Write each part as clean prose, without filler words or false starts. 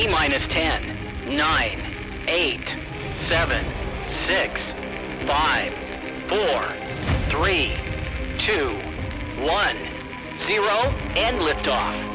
T-minus 10, 9, 8, 7, 6, 5, 4, 3, 2, 1, 0, and liftoff.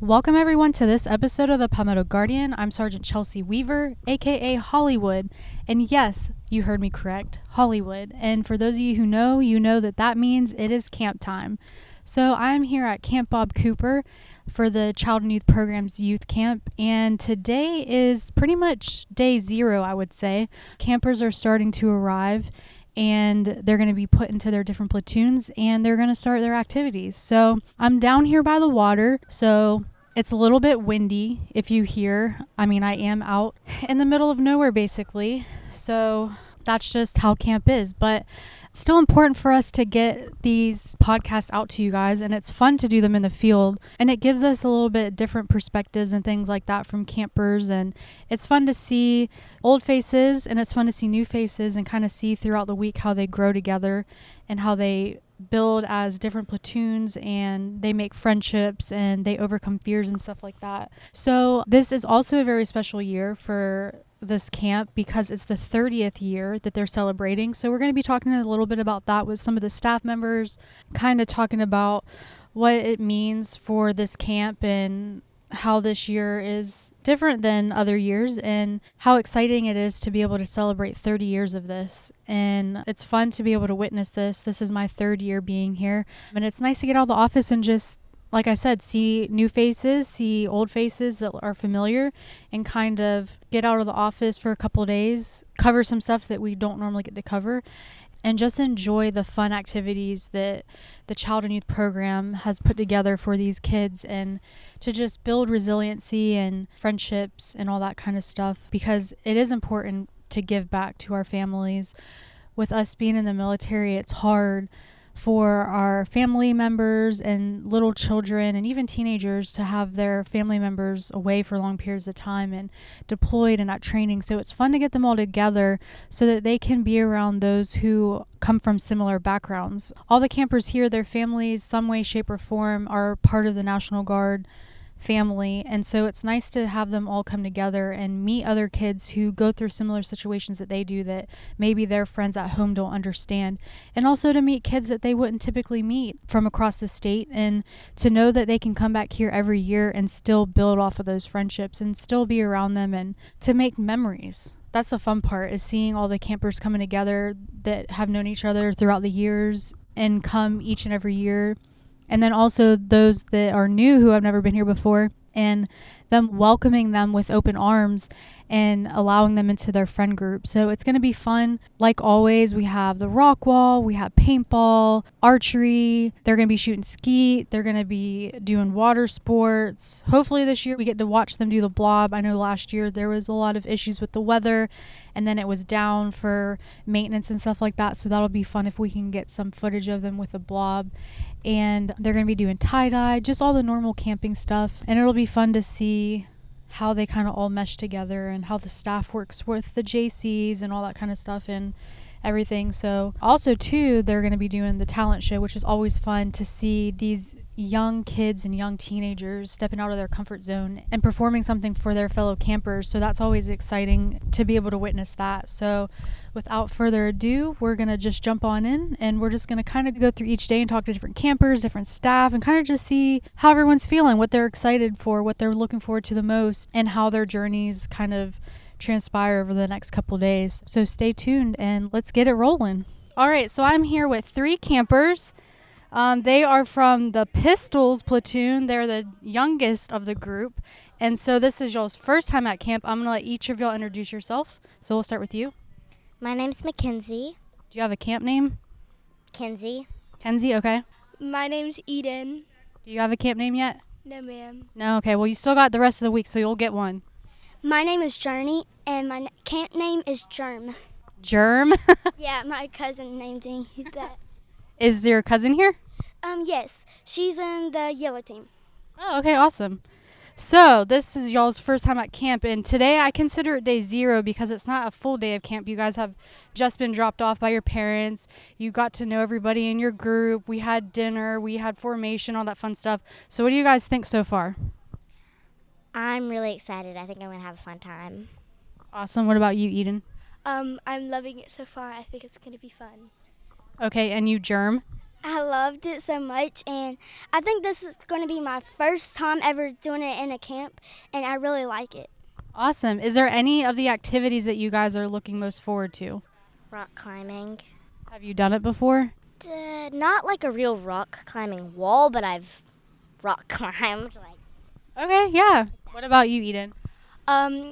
Welcome everyone to this episode of the Palmetto Guardian. I'm Sergeant Chelsea Weaver, aka Hollywood. And yes, you heard me correct, Hollywood. And for those of you who know, you know that means it is camp time. So I'm here at Camp Bob Cooper for the Child and Youth Program's youth camp. And today is pretty much day 0, I would say. Campers are starting to arrive and they're going to be put into their different platoons and they're going to start their activities. So I'm down here by the water. So it's a little bit windy if you hear. I mean, I am out in the middle of nowhere basically. So that's just how camp is. But it's still important for us to get these podcasts out to you guys, and it's fun to do them in the field, and it gives us a little bit different perspectives and things like that from campers. And it's fun to see old faces and it's fun to see new faces and kind of see throughout the week how they grow together and how they build as different platoons and they make friendships and they overcome fears and stuff like that. So this is also a very special year for this camp because it's the 30th year that they're celebrating. So we're going to be talking a little bit about that with some of the staff members, kind of talking about what it means for this camp and how this year is different than other years and how exciting it is to be able to celebrate 30 years of this. And it's fun to be able to witness this. This is my 3rd year being here. And it's nice to get out of the office and just, like I said, see new faces, see old faces that are familiar, and kind of get out of the office for a couple of days, cover some stuff that we don't normally get to cover, and just enjoy the fun activities that the Child and Youth Program has put together for these kids, and to just build resiliency and friendships and all that kind of stuff, because it is important to give back to our families. With us being in the military, it's hard for our family members and little children and even teenagers to have their family members away for long periods of time and deployed and at training. So it's fun to get them all together so that they can be around those who come from similar backgrounds. All the campers here, their families, some way, shape, or form, are part of the National Guard family, and so it's nice to have them all come together and meet other kids who go through similar situations that they do that maybe their friends at home don't understand, and also to meet kids that they wouldn't typically meet from across the state, and to know that they can come back here every year and still build off of those friendships and still be around them and to make memories. That's the fun part, is seeing all the campers coming together that have known each other throughout the years and come each and every year. And then also those that are new who have never been here before, and them welcoming them with open arms and allowing them into their friend group. So it's going to be fun. Like always, we have the rock wall, we have paintball, archery. They're going to be shooting skeet. They're going to be doing water sports. Hopefully this year we get to watch them do the blob. I know last year there was a lot of issues with the weather, and then it was down for maintenance and stuff like that. So that'll be fun if we can get some footage of them with the blob. And they're going to be doing tie-dye, just all the normal camping stuff. And it'll be fun to see how they kind of all mesh together and how the staff works with the JCs and all that kind of stuff and everything. So also too, they're going to be doing the talent show, which is always fun to see these young kids and young teenagers stepping out of their comfort zone and performing something for their fellow campers. So that's always exciting to be able to witness that. So without further ado, we're going to just jump on in, and we're just going to kind of go through each day and talk to different campers, different staff, and kind of just see how everyone's feeling, what they're excited for, what they're looking forward to the most, and how their journeys kind of transpire over the next couple days. So stay tuned and let's get it rolling. All right, so I'm here with 3 campers. They are from the Pistols platoon. They're the youngest of the group. And so this is y'all's first time at camp. I'm going to let each of y'all introduce yourself. So we'll start with you. My name's Mackenzie. Do you have a camp name? Kenzie. Kenzie, okay. My name's Eden. Do you have a camp name yet? No, ma'am. No, okay. Well, you still got the rest of the week, so you'll get one. My name is Journey, and my camp name is Germ. Germ? Yeah, my cousin named me that. Is your cousin here? Yes. She's in the yellow team. Oh, okay, awesome. So this is y'all's first time at camp, and today I consider it day 0 because it's not a full day of camp. You guys have just been dropped off by your parents. You got to know everybody in your group. We had dinner, we had formation, all that fun stuff. So what do you guys think so far? I'm really excited. I think I'm going to have a fun time. Awesome. What about you, Eden? I'm loving it so far. I think it's going to be fun. Okay, and you, Germ? I loved it so much, and I think this is going to be my first time ever doing it in a camp, and I really like it. Awesome. Is there any of the activities that you guys are looking most forward to? Rock climbing. Have you done it before? Not like a real rock climbing wall, but I've rock climbed. Okay, yeah. What about you, Eden? I'm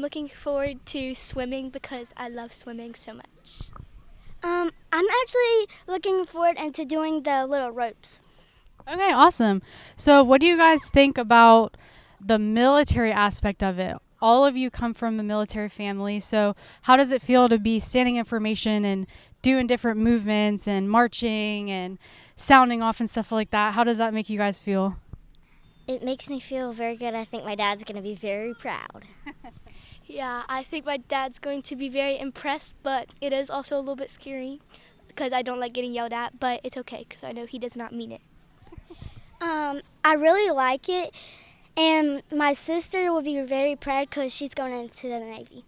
looking forward to swimming because I love swimming so much. I'm actually looking forward into doing the little ropes. Okay, awesome. So what do you guys think about the military aspect of it? All of you come from a military family, so how does it feel to be standing in formation and doing different movements and marching and sounding off and stuff like that? How does that make you guys feel? It makes me feel very good. I think my dad's going to be very proud. Yeah, I think my dad's going to be very impressed, but it is also a little bit scary because I don't like getting yelled at, but it's okay because I know he does not mean it. I really like it, and my sister will be very proud because she's going into the Navy.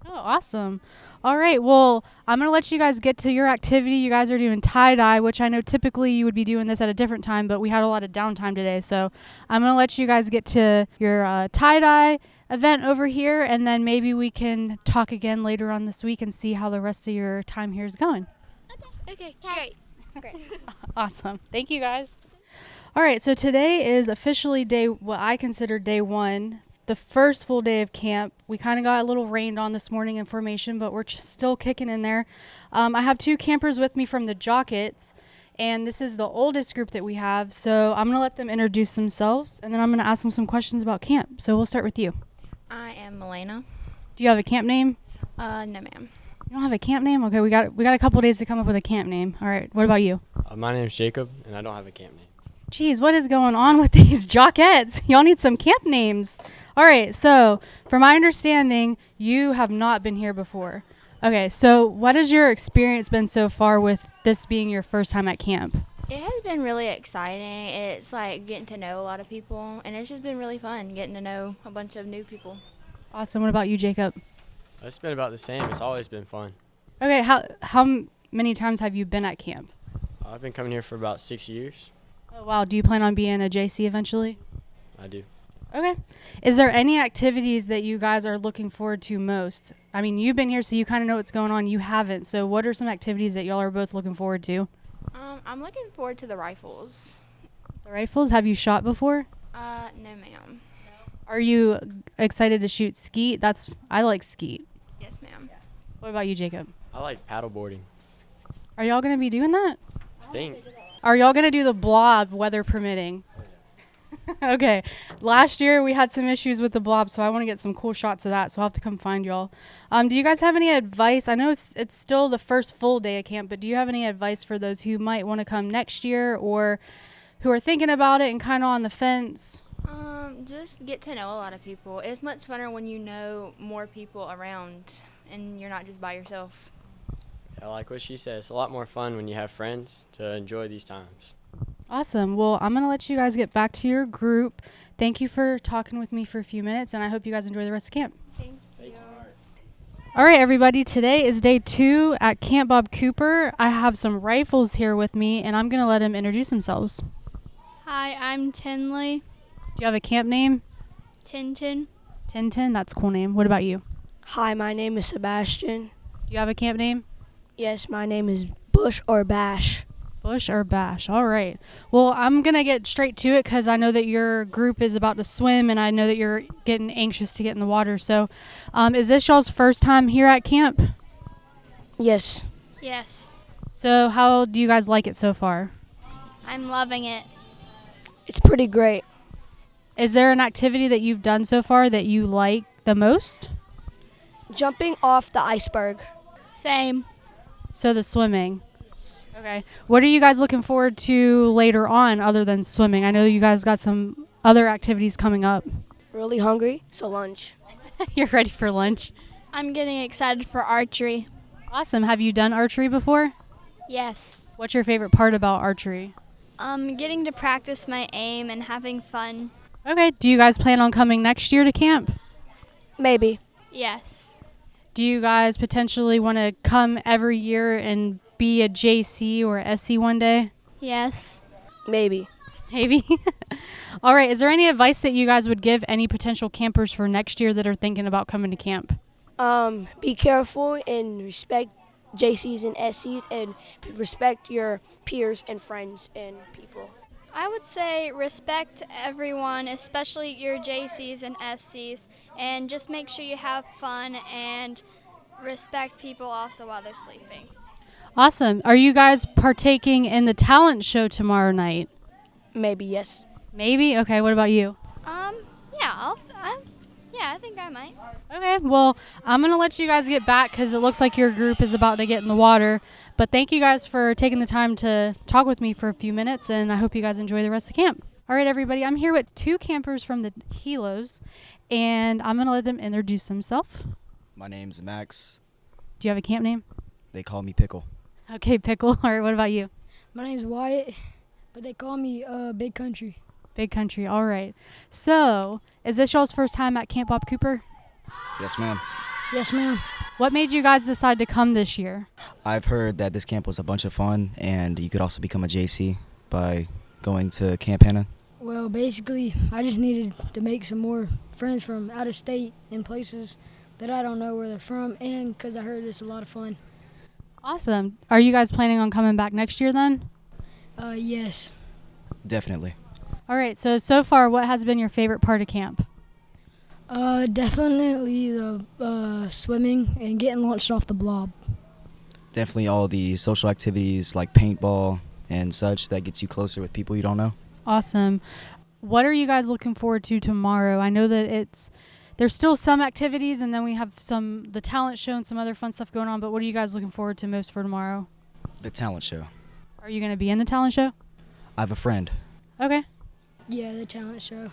Oh, awesome. All right, well, I'm going to let you guys get to your activity. You guys are doing tie-dye, which I know typically you would be doing this at a different time, but we had a lot of downtime today. So I'm going to let you guys get to your tie-dye event over here, and then maybe we can talk again later on this week and see how the rest of your time here is going. Okay, great. Awesome. Thank you, guys. All right, so today is officially what I consider day one, the first full day of camp. We kind of got a little rained on this morning in formation, but we're still kicking in there. I have two campers with me from the Jockets, and this is the oldest group that we have. So I'm going to let them introduce themselves, and then I'm going to ask them some questions about camp. So we'll start with you. I am Milena. Do you have a camp name? No, ma'am. You don't have a camp name? Okay, we got a couple days to come up with a camp name. All right, what about you? My name's Jacob, and I don't have a camp name. Geez, what is going on with these Jockettes? Y'all need some camp names. All right, so from my understanding, you have not been here before. Okay, so what has your experience been so far with this being your first time at camp? It has been really exciting. It's like getting to know a lot of people, and it's just been really fun getting to know a bunch of new people. Awesome. What about you, Jacob? It's been about the same. It's always been fun. Okay, how many times have you been at camp? I've been coming here for about 6 years. Oh, wow. Do you plan on being a JC eventually? I do. Okay. Is there any activities that you guys are looking forward to most? I mean, you've been here, so you kind of know what's going on. You haven't. So what are some activities that y'all are both looking forward to? I'm looking forward to the rifles. The rifles? Have you shot before? No, ma'am. Are you excited to shoot skeet? I like skeet. Yes, ma'am. What about you, Jacob? I like paddleboarding. Are y'all going to be doing that? I think. Are y'all going to do the blob, weather permitting? Okay. Last year, we had some issues with the blob, so I want to get some cool shots of that, so I'll have to come find y'all. Do you guys have any advice? I know it's still the first full day of camp, but do you have any advice for those who might want to come next year or who are thinking about it and kind of on the fence? Just get to know a lot of people. It's much funner when you know more people around and you're not just by yourself. I like what she says. It's a lot more fun when you have friends to enjoy these times. Awesome. Well, I'm going to let you guys get back to your group. Thank you for talking with me for a few minutes, and I hope you guys enjoy the rest of camp. Thank you. All right, everybody. Today is day 2 at Camp Bob Cooper. I have some rifles here with me, and I'm going to let them introduce themselves. Hi, I'm Tinley. Do you have a camp name? Tintin. Tintin? That's a cool name. What about you? Hi, my name is Sebastian. Do you have a camp name? Yes, my name is Bush or Bash. Bush or Bash. All right. Well, I'm going to get straight to it because I know that your group is about to swim, and I know that you're getting anxious to get in the water. So is this y'all's first time here at camp? Yes. Yes, So how do you guys like it so far? I'm loving it. It's pretty great. Is there an activity that you've done so far that you like the most? Jumping off the iceberg. Same. So the swimming. Okay. What are you guys looking forward to later on other than swimming? I know you guys got some other activities coming up. Really hungry, so lunch. You're ready for lunch. I'm getting excited for archery. Awesome. Have you done archery before? Yes. What's your favorite part about archery? Getting to practice my aim and having fun. Okay. Do you guys plan on coming next year to camp? Maybe. Yes. Do you guys potentially want to come every year and be a JC or a SC one day? Yes. Maybe. Maybe. All right. Is there any advice that you guys would give any potential campers for next year that are thinking about coming to camp? Be careful and respect JCs and SCs and respect your peers and friends and people. I would say respect everyone, especially your JCs and SCs, and just make sure you have fun and respect people also while they're sleeping. Awesome. Are you guys partaking in the talent show tomorrow night? Maybe, yes. Maybe? Okay. What about you? Yeah, I think I might. Okay, well, I'm going to let you guys get back because it looks like your group is about to get in the water. But thank you guys for taking the time to talk with me for a few minutes, and I hope you guys enjoy the rest of camp. All right, everybody, I'm here with 2 campers from the Helos, and I'm going to let them introduce themselves. My name's Max. Do you have a camp name? They call me Pickle. Okay, Pickle. All right, what about you? My name's Wyatt, but they call me Big Country. Big Country. All right. So, is this y'all's first time at Camp Bob Cooper? Yes, ma'am. Yes, ma'am. What made you guys decide to come this year? I've heard that this camp was a bunch of fun, and you could also become a JC by going to Camp Hannah. Well, basically, I just needed to make some more friends from out of state and places that I don't know where they're from, and because I heard it's a lot of fun. Awesome. Are you guys planning on coming back next year then? Yes. Definitely. All right. So far, what has been your favorite part of camp? Definitely the swimming and getting launched off the blob. Definitely all the social activities like paintball and such that gets you closer with people you don't know. Awesome. What are you guys looking forward to tomorrow? I know that there's still some activities, and then we have the talent show and some other fun stuff going on, but what are you guys looking forward to most for tomorrow? The talent show. Are you going to be in the talent show? I have a friend. Okay. Yeah, the talent show.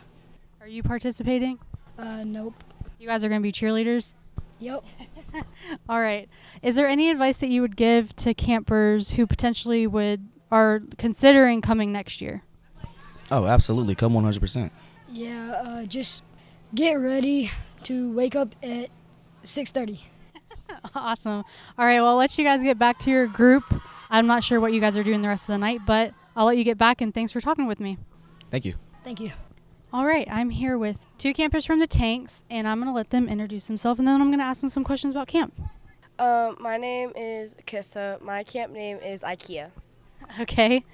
Are you participating? Nope. You guys are going to be cheerleaders? Yep. All right. Is there any advice that you would give to campers who potentially are considering coming next year? Oh, absolutely. Come 100%. Yeah, just get ready to wake up at 6:30. Awesome. All right. Well, I'll let you guys get back to your group. I'm not sure what you guys are doing the rest of the night, but I'll let you get back, and thanks for talking with me. Thank you. Thank you. All right. I'm here with 2 campers from the Tanks, and I'm going to let them introduce themselves, and then I'm going to ask them some questions about camp. My name is Kissa. My camp name is IKEA. Okay.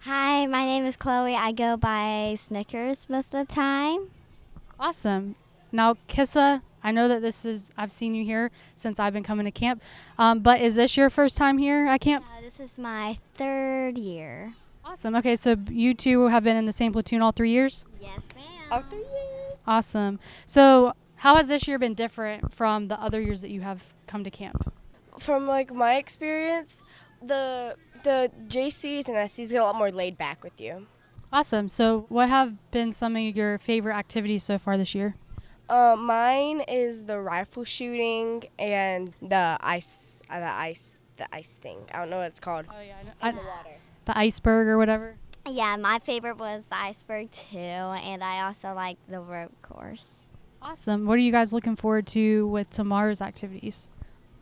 Hi, my name is Chloe. I go by Snickers most of the time. Awesome. Now, Kissa, I know that I've seen you here since I've been coming to camp, but is this your first time here at camp? This is my 3rd year. Awesome. Okay, so you 2 have been in the same platoon all 3 years? Yes, ma'am. All 3 years. Awesome. So how has this year been different from the other years that you have come to camp? From my experience, the JCs and SCs get a lot more laid back with you. Awesome. So what have been some of your favorite activities so far this year? Mine is the rifle shooting and the ice thing. I don't know what it's called. Oh yeah, In the water. The iceberg or whatever. Yeah, my favorite was the iceberg too, and I also like the rope course. Awesome. What are you guys looking forward to with tomorrow's activities?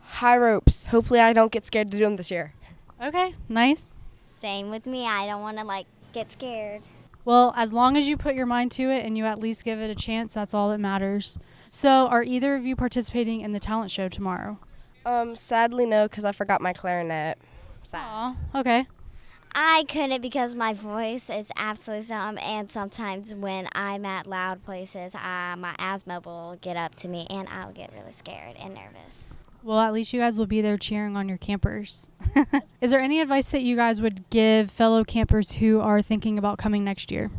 High ropes. Hopefully I don't get scared to do them this year. Okay, nice. Same with me. I don't want to get scared. Well, as long as you put your mind to it and you at least give it a chance, that's all that matters. So, are either of you participating in the talent show tomorrow? Sadly no, because I forgot my clarinet. Sad. Aw, okay. I couldn't because my voice is absolutely something, and sometimes when I'm at loud places, my asthma will get up to me, and I'll get really scared and nervous. Well, at least you guys will be there cheering on your campers. Is there any advice that you guys would give fellow campers who are thinking about coming next year?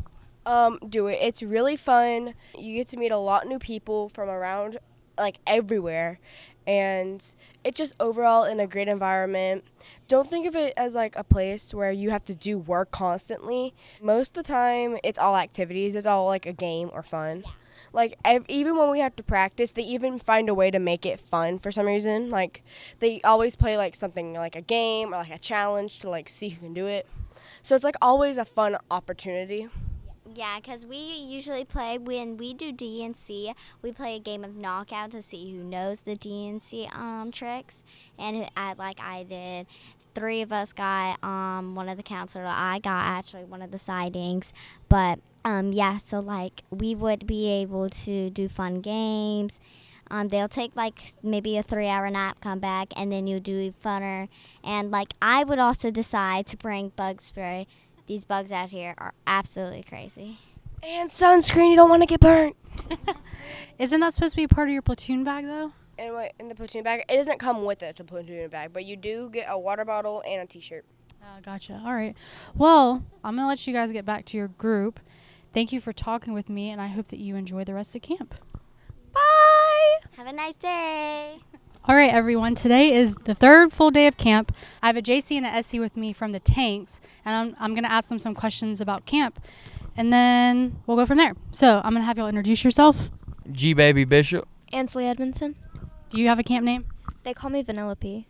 Do it. It's really fun. You get to meet a lot of new people from around, everywhere. And it's just overall in a great environment. Don't think of it as a place where you have to do work constantly. Most of the time, it's all activities. It's all a game or fun. Yeah. Even when we have to practice, they even find a way to make it fun for some reason. They always play something like a game or a challenge to see who can do it. So it's always a fun opportunity. Yeah, because we usually play, when we do DNC, we play a game of knockout to see who knows the DNC tricks. And like I did, 3 of us got one of the counselors. I got actually one of the sightings. But yeah, so like we would be able to do fun games. They'll take like maybe a 3-hour nap, come back, and then you do funner. And like I would also decide to bring bug spray. These bugs out here are absolutely crazy. And sunscreen, you don't want to get burnt. Isn't that supposed to be part of your platoon bag, though? Anyway, in the platoon bag, it doesn't come with it, the platoon bag, but you do get a water bottle and a t-shirt. Gotcha. All right. Well, I'm going to let you guys get back to your group. Thank you for talking with me, and I hope that you enjoy the rest of camp. Bye! Have a nice day. All right, everyone. Today is the 3rd full day of camp. I have a JC and a SC with me from the tanks, and I'm going to ask them some questions about camp, and then we'll go from there. So I'm going to have y'all introduce yourself. G-Baby Bishop. Ansley Edmondson. Do you have a camp name? They call me Vanellope.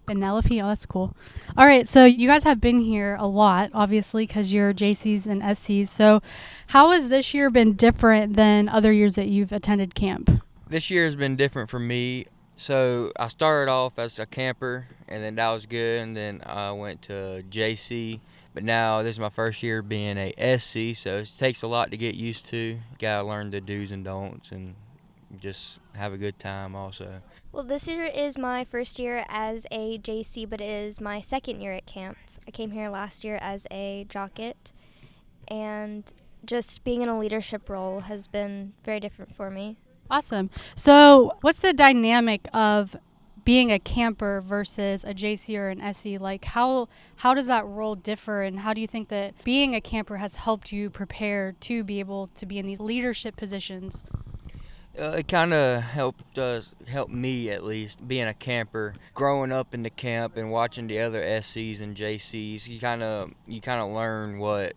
Vanellope? Oh, that's cool. All right, so you guys have been here a lot, obviously, because you're JCs and SCs. So how has this year been different than other years that you've attended camp? This year has been different for me. So I started off as a camper, and then that was good, and then I went to JC. But now this is my first year being a SC, so it takes a lot to get used to. Gotta learn the do's and don'ts and just have a good time also. Well, this year is my first year as a JC, but it is my 2nd year at camp. I came here last year as a jocket, and just being in a leadership role has been very different for me. Awesome. So what's the dynamic of being a camper versus a JC or an SC? Like how does that role differ, and how do you think that being a camper has helped you prepare to be able to be in these leadership positions? It kind of helped me at least, being a camper, growing up in the camp and watching the other SCs and JCs. You kind of learn what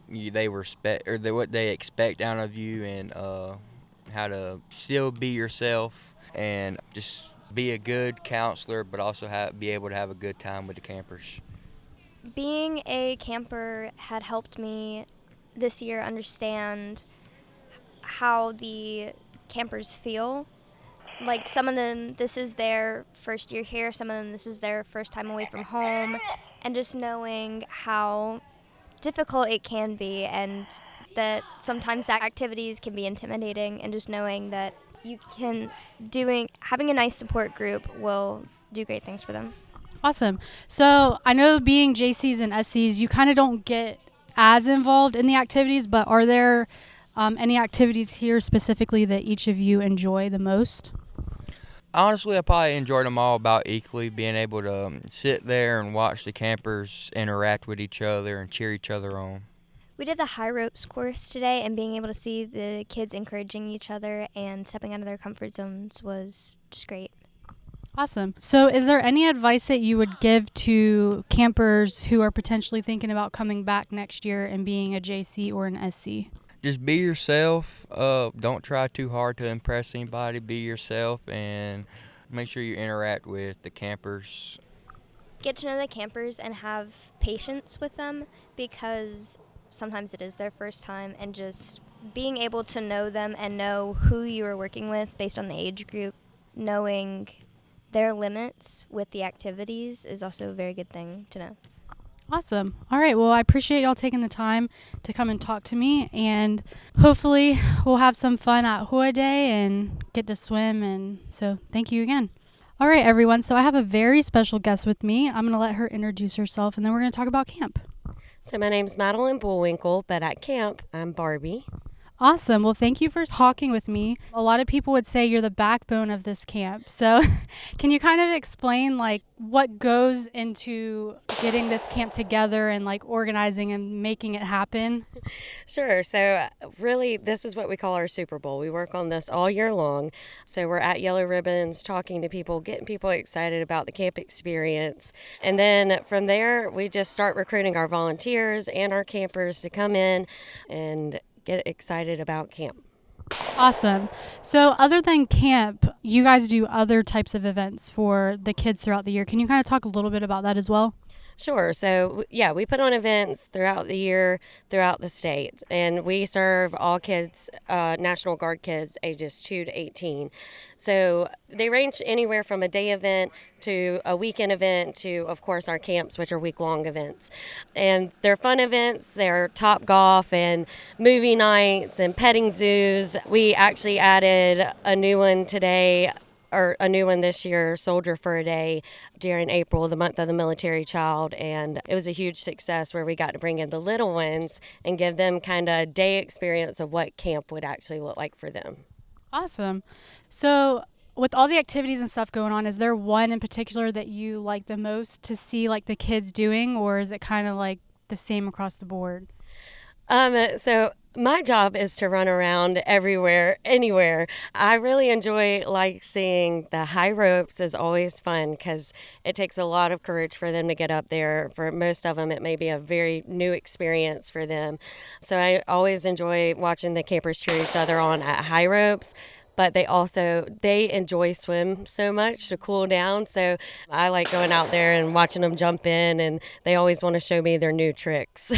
what they expect out of you, and how to still be yourself and just be a good counselor, but also be able to have a good time with the campers. Being a camper had helped me this year understand how the campers feel. Like some of them, this is their first year here, some of them, this is their first time away from home, and just knowing how difficult it can be, and that sometimes the activities can be intimidating, and just knowing that having a nice support group will do great things for them. Awesome. So I know being JCs and SCs, you kind of don't get as involved in the activities, but are there any activities here specifically that each of you enjoy the most? Honestly, I probably enjoyed them all about equally, being able to sit there and watch the campers interact with each other and cheer each other on. We did the high ropes course today, and being able to see the kids encouraging each other and stepping out of their comfort zones was just great. Awesome. So is there any advice that you would give to campers who are potentially thinking about coming back next year and being a JC or an SC? Just be yourself. Don't try too hard to impress anybody. Be yourself and make sure you interact with the campers. Get to know the campers and have patience with them, because sometimes it is their first time, and just being able to know them and know who you are working with based on the age group, knowing their limits with the activities is also a very good thing to know. Awesome. All right. Well, I appreciate y'all taking the time to come and talk to me, and hopefully we'll have some fun at Hoa Day and get to swim. And so thank you again. All right, everyone. So I have a very special guest with me. I'm going to let her introduce herself, and then we're going to talk about camp. So my name's Madeline Bullwinkle, but at camp, I'm Barbie. Awesome. Well, thank you for talking with me. A lot of people would say you're the backbone of this camp. So can you kind of explain like what goes into getting this camp together and like organizing and making it happen? Sure. So really, this is what we call our Super Bowl. We work on this all year long. So we're at Yellow Ribbons, talking to people, getting people excited about the camp experience. And then from there, we just start recruiting our volunteers and our campers to come in and get excited about camp. Awesome. So other than camp, you guys do other types of events for the kids throughout the year. Can you kind of talk a little bit about that as well? Sure. So, yeah, we put on events throughout the year, throughout the state, and we serve all kids, National Guard kids, ages 2 to 18. So they range anywhere from a day event to a weekend event to, of course, our camps, which are week-long events. And they're fun events. They're Top Golf and movie nights and petting zoos. We actually added a new one today, or a new one this year, Soldier for a Day, during April, the month of the military child. And it was a huge success where we got to bring in the little ones and give them kind of a day experience of what camp would actually look like for them. Awesome. So with all the activities and stuff going on, is there one in particular that you like the most to see like the kids doing, or is it kind of like the same across the board? So my job is to run around everywhere, anywhere. I really enjoy seeing the high ropes is always fun because it takes a lot of courage for them to get up there. For most of them, it may be a very new experience for them. So I always enjoy watching the campers cheer each other on at high ropes. But they enjoy swim so much to cool down. So I like going out there and watching them jump in, and they always want to show me their new tricks.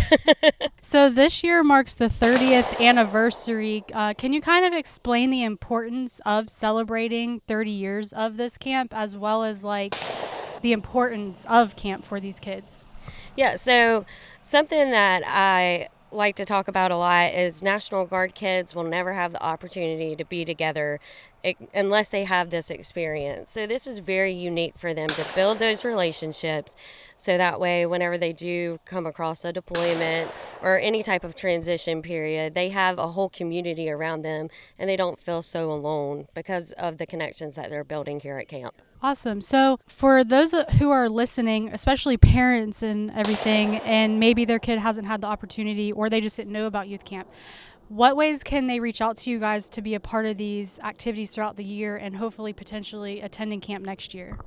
So this year marks the 30th anniversary. Can you kind of explain the importance of celebrating 30 years of this camp, as well as like the importance of camp for these kids? Yeah, so something that I like to talk about a lot is National Guard kids will never have the opportunity to be together unless they have this experience. So this is very unique for them to build those relationships, so that way whenever they do come across a deployment or any type of transition period, they have a whole community around them and they don't feel so alone because of the connections that they're building here at camp. Awesome. So for those who are listening, especially parents and everything, and maybe their kid hasn't had the opportunity or they just didn't know about youth camp, what ways can they reach out to you guys to be a part of these activities throughout the year and hopefully potentially attending camp next year?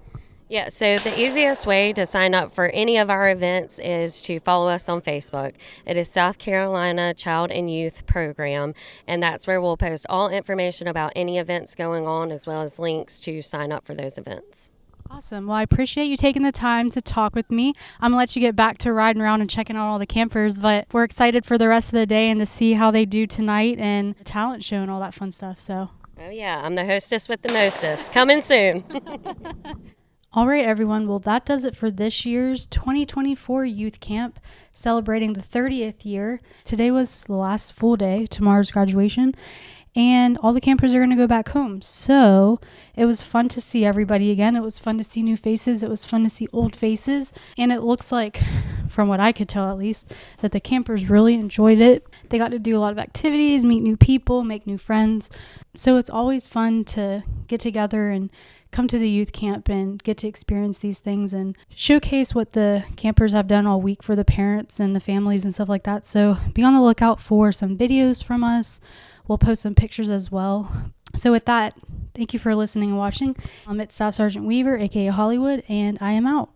Yeah, so the easiest way to sign up for any of our events is to follow us on Facebook. It is South Carolina Child and Youth Program, and that's where we'll post all information about any events going on as well as links to sign up for those events. Awesome. Well, I appreciate you taking the time to talk with me. I'm going to let you get back to riding around and checking out all the campers, but we're excited for the rest of the day and to see how they do tonight and the talent show and all that fun stuff. So. Oh, yeah, I'm the hostess with the mostest. Coming soon. All right, everyone. Well, that does it for this year's 2024 Youth Camp, celebrating the 30th year. Today was the last full day. Tomorrow's graduation. And all the campers are going to go back home. So it was fun to see everybody again. It was fun to see new faces. It was fun to see old faces. And it looks like, from what I could tell at least, that the campers really enjoyed it. They got to do a lot of activities, meet new people, make new friends. So it's always fun to get together and come to the youth camp and get to experience these things and showcase what the campers have done all week for the parents and the families and stuff like that. So be on the lookout for some videos from us. We'll post some pictures as well. So with that, thank you for listening and watching. It's Staff Sergeant Weaver, aka Hollywood, and I am out.